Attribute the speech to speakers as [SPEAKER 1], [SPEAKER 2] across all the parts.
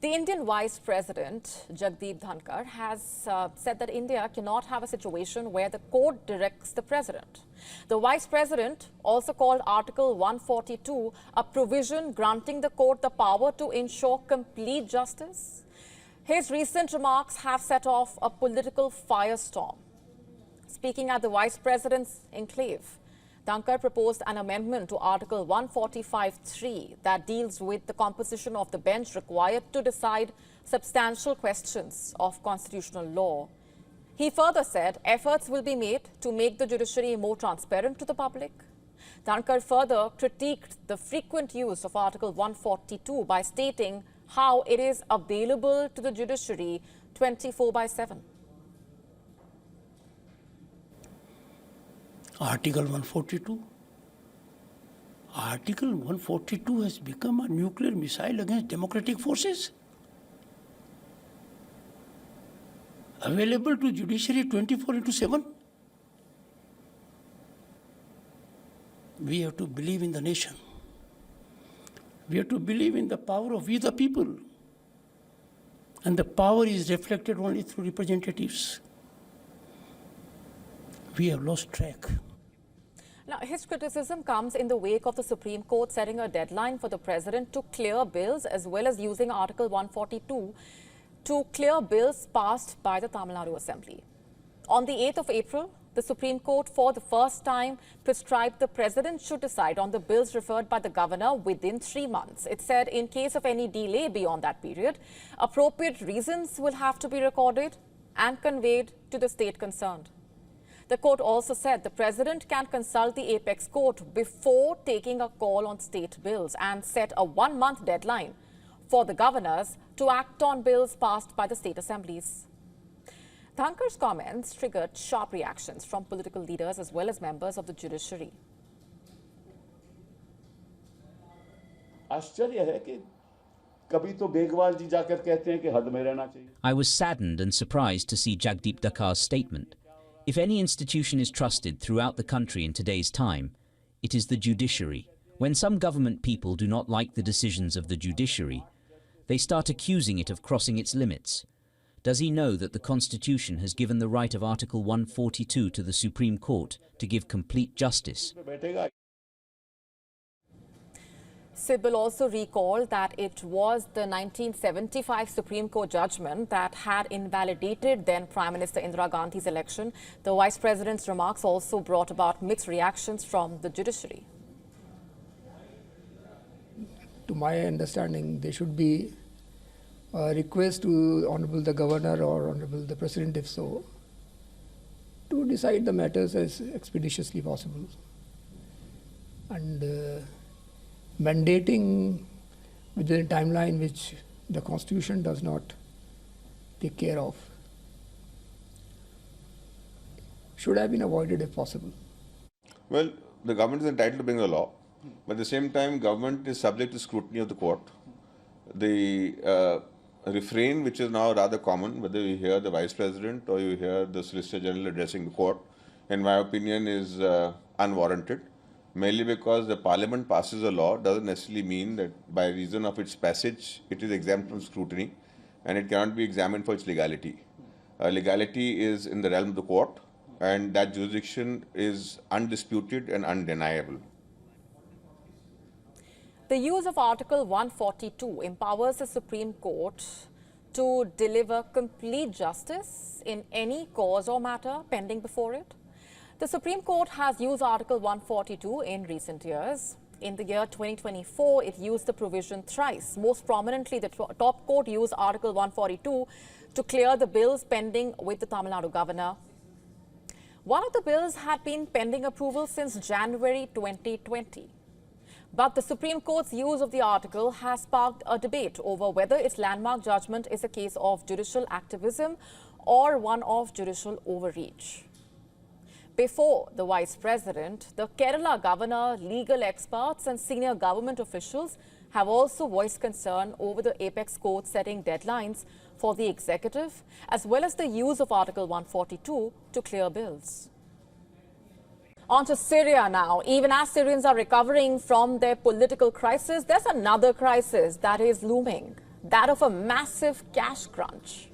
[SPEAKER 1] The Indian Vice President Jagdeep Dhankhar has said that India cannot have a situation where the court directs the president. The Vice President also called Article 142 a provision granting the court the power to ensure complete justice. His recent remarks have set off a political firestorm. Speaking at the Vice President's enclave, Dhankhar proposed an amendment to Article 145(3) that deals with the composition of the bench required to decide substantial questions of constitutional law. He further said efforts will be made to make the judiciary more transparent to the public. Dhankhar further critiqued the frequent use of Article 142 by stating how it is available to the judiciary 24/7.
[SPEAKER 2] Article 142. Article 142 has become a nuclear missile against democratic forces. Available to judiciary 24/7. We have to believe in the nation. We have to believe in the power of we the people. And the power is reflected only through representatives. We have lost track.
[SPEAKER 1] Now, his criticism comes in the wake of the Supreme Court setting a deadline for the president to clear bills, as well as using Article 142 to clear bills passed by the Tamil Nadu Assembly. On the 8th of April, the Supreme Court for the first time prescribed the president should decide on the bills referred by the governor within 3 months. It said in case of any delay beyond that period, appropriate reasons will have to be recorded and conveyed to the state concerned. The court also said the president can consult the apex court before taking a call on state bills and set a 1-month deadline for the governors to act on bills passed by the state assemblies. Dhankhar's comments triggered sharp reactions from political leaders as well as members of the judiciary.
[SPEAKER 3] I was saddened and surprised to see Jagdeep Dhankhar's statement. If any institution is trusted throughout the country in today's time, it is the judiciary. When some government people do not like the decisions of the judiciary, they start accusing it of crossing its limits. Does he know that the Constitution has given the right of Article 142 to the Supreme Court to give complete justice?
[SPEAKER 1] Sibal also recalled that it was the 1975 Supreme Court judgment that had invalidated then Prime Minister Indira Gandhi's election. The Vice President's remarks also brought about mixed reactions from the judiciary.
[SPEAKER 4] To my understanding, there should be a request to Honorable the Governor or Honorable the President, if so, to decide the matters as expeditiously possible. And mandating within a timeline which the Constitution does not take care of should have been avoided if possible.
[SPEAKER 5] Well, the government is entitled to bring a law, but at the same time, government is subject to scrutiny of the court. The refrain, which is now rather common, whether you hear the Vice President or you hear the Solicitor General addressing the court, in my opinion, is unwarranted. Mainly because the Parliament passes a law doesn't necessarily mean that by reason of its passage it is exempt from scrutiny and it cannot be examined for its legality. Legality is in the realm of the court and that jurisdiction is undisputed and undeniable.
[SPEAKER 1] The use of Article 142 empowers the Supreme Court to deliver complete justice in any cause or matter pending before it. The Supreme Court has used Article 142 in recent years. In the year 2024, it used the provision thrice. Most prominently, the top court used Article 142 to clear the bills pending with the Tamil Nadu governor. One of the bills had been pending approval since January 2020. But the Supreme Court's use of the article has sparked a debate over whether its landmark judgment is a case of judicial activism or one of judicial overreach. Before the Vice President, the Kerala Governor, legal experts and senior government officials have also voiced concern over the apex court setting deadlines for the executive, as well as the use of Article 142 to clear bills. On to Syria now. Even as Syrians are recovering from their political crisis, there's another crisis that is looming. that of a massive cash crunch.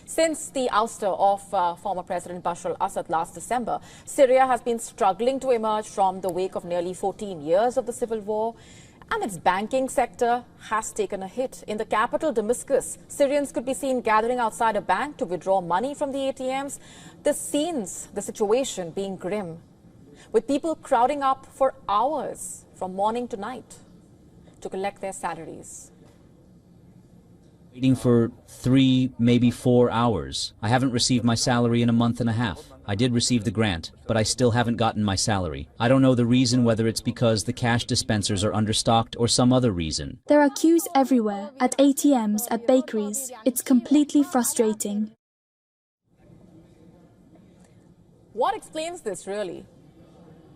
[SPEAKER 1] Since the ouster of former President Bashar al-Assad last December, Syria has been struggling to emerge from the wake of nearly 14 years of the civil war, and its banking sector has taken a hit. In the capital, Damascus, Syrians could be seen gathering outside a bank to withdraw money from the ATMs. The situation being grim, with people crowding up for hours from morning to night to collect their salaries.
[SPEAKER 3] Waiting for 3, maybe 4 hours. I haven't received my salary in a month and a half. I did receive the grant, but I still haven't gotten my salary. I don't know the reason, whether it's because the cash dispensers are understocked or some other reason.
[SPEAKER 6] There are queues everywhere, at ATMs, at bakeries. It's completely frustrating.
[SPEAKER 1] What explains this, really?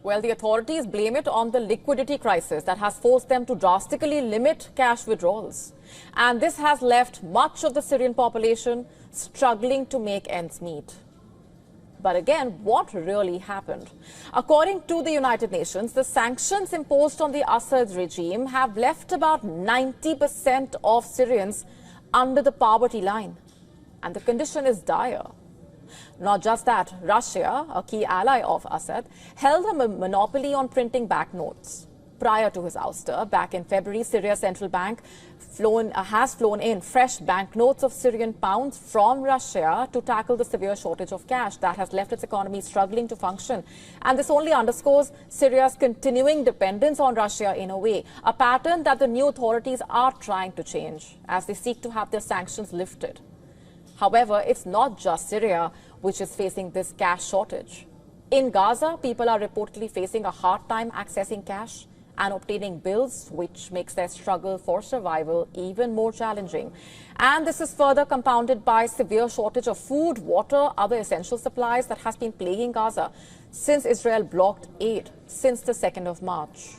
[SPEAKER 1] Well, the authorities blame it on the liquidity crisis that has forced them to drastically limit cash withdrawals. And this has left much of the Syrian population struggling to make ends meet. But again, what really happened? According to the United Nations, the sanctions imposed on the Assad regime have left about 90% of Syrians under the poverty line. And the condition is dire. Not just that, Russia, a key ally of Assad, held a monopoly on printing banknotes. Prior to his ouster, back in February, Syria's central bank has flown in fresh banknotes of Syrian pounds from Russia to tackle the severe shortage of cash that has left its economy struggling to function. And this only underscores Syria's continuing dependence on Russia in a way, a pattern that the new authorities are trying to change as they seek to have their sanctions lifted. However, it's not just Syria which is facing this cash shortage. In Gaza, people are reportedly facing a hard time accessing cash and obtaining bills, which makes their struggle for survival even more challenging. And this is further compounded by severe shortage of food, water, other essential supplies that has been plaguing Gaza since Israel blocked aid since the 2nd of March.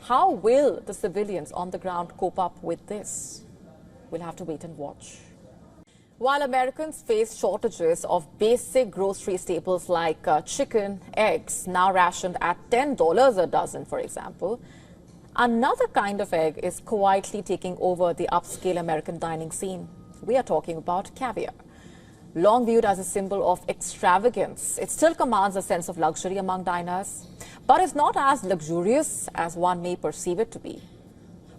[SPEAKER 1] How will the civilians on the ground cope up with this? We'll have to wait and watch. While Americans face shortages of basic grocery staples like chicken, eggs, now rationed at $10 a dozen, for example, another kind of egg is quietly taking over the upscale American dining scene. We are talking about caviar. Long viewed as a symbol of extravagance, it still commands a sense of luxury among diners, but is not as luxurious as one may perceive it to be.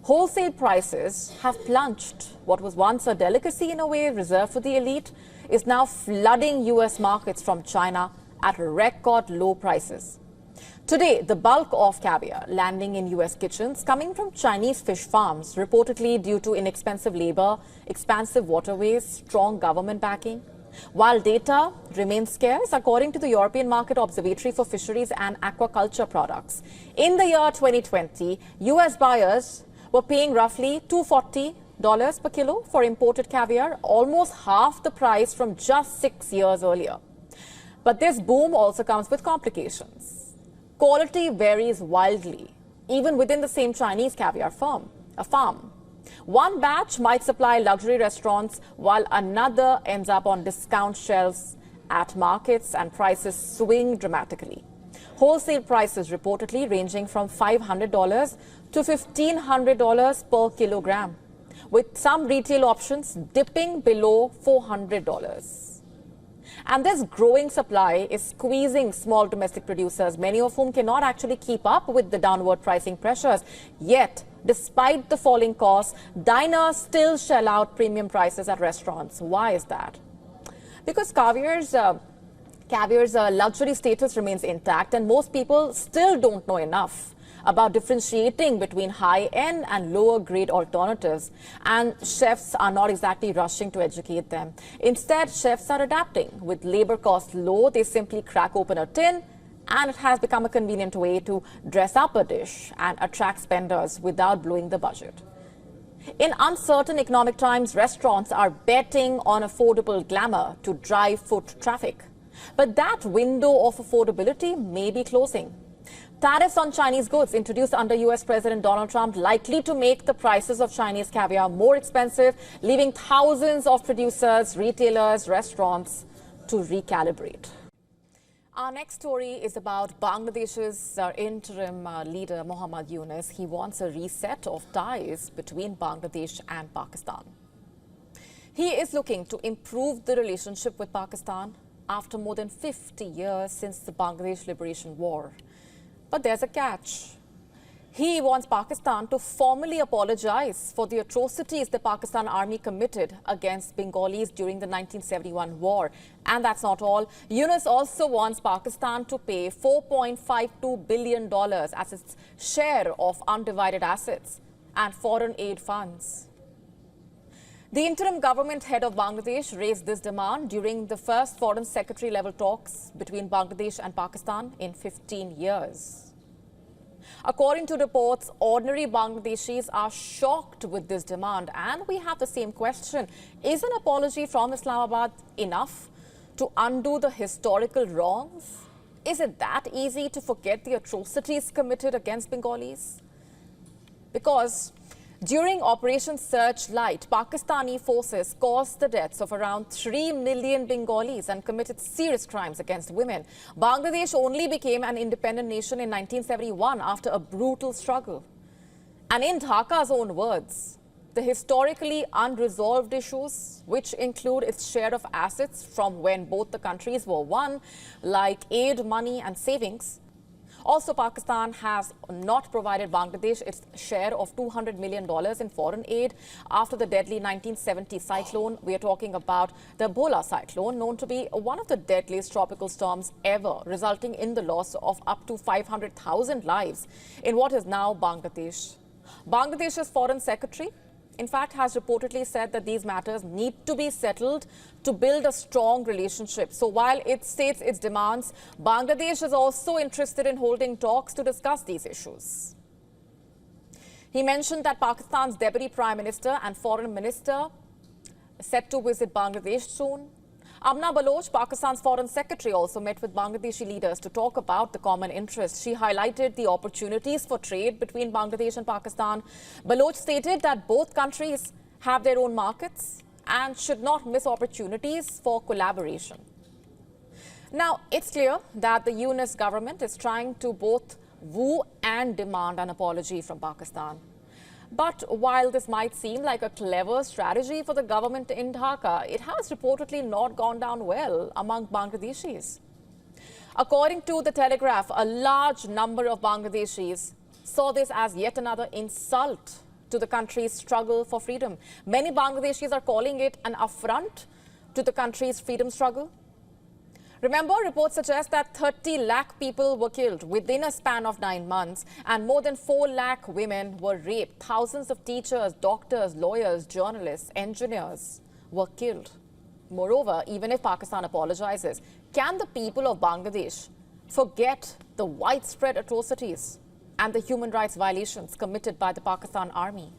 [SPEAKER 1] Wholesale prices have plunged. What was once a delicacy in a way reserved for the elite is now flooding US markets from China at record low prices. Today, the bulk of caviar landing in US kitchens coming from Chinese fish farms, reportedly due to inexpensive labor, expansive waterways, strong government backing. While data remains scarce, according to the European Market Observatory for Fisheries and Aquaculture Products, in the year 2020, US buyers were paying roughly $240 per kilo for imported caviar, almost half the price from just 6 years earlier. But this boom also comes with complications. Quality varies wildly, even within the same Chinese caviar farm. One batch might supply luxury restaurants, while another ends up on discount shelves at markets, and prices swing dramatically. Wholesale prices reportedly ranging from $500 to $1,500 per kilogram, with some retail options dipping below $400. And this growing supply is squeezing small domestic producers, many of whom cannot actually keep up with the downward pricing pressures. Yet, despite the falling costs, diners still shell out premium prices at restaurants. Why is that? Because caviar's luxury status remains intact, and most people still don't know enough about differentiating between high-end and lower-grade alternatives, and chefs are not exactly rushing to educate them. Instead, chefs are adapting. With labor costs low, they simply crack open a tin, and it has become a convenient way to dress up a dish and attract spenders without blowing the budget. In uncertain economic times, restaurants are betting on affordable glamour to drive foot traffic. But that window of affordability may be closing. Tariffs on Chinese goods introduced under US President Donald Trump likely to make the prices of Chinese caviar more expensive, leaving thousands of producers, retailers, restaurants to recalibrate. Our next story is about Bangladesh's interim leader, Mohammad Yunus. He wants a reset of ties between Bangladesh and Pakistan. He is looking to improve the relationship with Pakistan after more than 50 years since the Bangladesh Liberation War. But there's a catch. He wants Pakistan to formally apologize for the atrocities the Pakistan army committed against Bengalis during the 1971 war. And that's not all. Yunus also wants Pakistan to pay $4.52 billion as its share of undivided assets and foreign aid funds. The interim government head of Bangladesh raised this demand during the first foreign secretary level talks between Bangladesh and Pakistan in 15 years. According to reports, ordinary Bangladeshis are shocked with this demand, and we have the same question. Is an apology from Islamabad enough to undo the historical wrongs? Is it that easy to forget the atrocities committed against Bengalis? Because during Operation Searchlight, Pakistani forces caused the deaths of around 3 million Bengalis and committed serious crimes against women. Bangladesh only became an independent nation in 1971 after a brutal struggle. And in Dhaka's own words, the historically unresolved issues, which include its share of assets from when both the countries were one, like aid money and savings. Also, Pakistan has not provided Bangladesh its share of $200 million in foreign aid after the deadly 1970 cyclone. We are talking about the Ebola cyclone, known to be one of the deadliest tropical storms ever, resulting in the loss of up to 500,000 lives in what is now Bangladesh. Bangladesh's foreign secretary, in fact, has reportedly said that these matters need to be settled to build a strong relationship. So while it states its demands, Bangladesh is also interested in holding talks to discuss these issues. He mentioned that Pakistan's Deputy Prime Minister and Foreign Minister set to visit Bangladesh soon. Amna Baloch, Pakistan's Foreign Secretary, also met with Bangladeshi leaders to talk about the common interest. She highlighted the opportunities for trade between Bangladesh and Pakistan. Baloch stated that both countries have their own markets and should not miss opportunities for collaboration. Now, it's clear that the Yunus government is trying to both woo and demand an apology from Pakistan. But while this might seem like a clever strategy for the government in Dhaka, it has reportedly not gone down well among Bangladeshis. According to The Telegraph, a large number of Bangladeshis saw this as yet another insult to the country's struggle for freedom. Many Bangladeshis are calling it an affront to the country's freedom struggle. Remember, reports suggest that 30 lakh people were killed within a span of 9 months, and more than 4 lakh women were raped. Thousands of teachers, doctors, lawyers, journalists, engineers were killed. Moreover, even if Pakistan apologizes, can the people of Bangladesh forget the widespread atrocities and the human rights violations committed by the Pakistan army?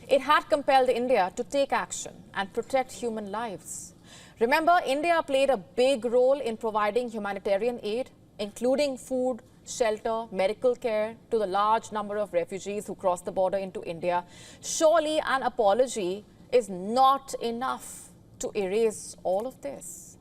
[SPEAKER 1] It had compelled India to take action and protect human lives. Remember, India played a big role in providing humanitarian aid, including food, shelter, medical care to the large number of refugees who crossed the border into India. Surely an apology is not enough to erase all of this.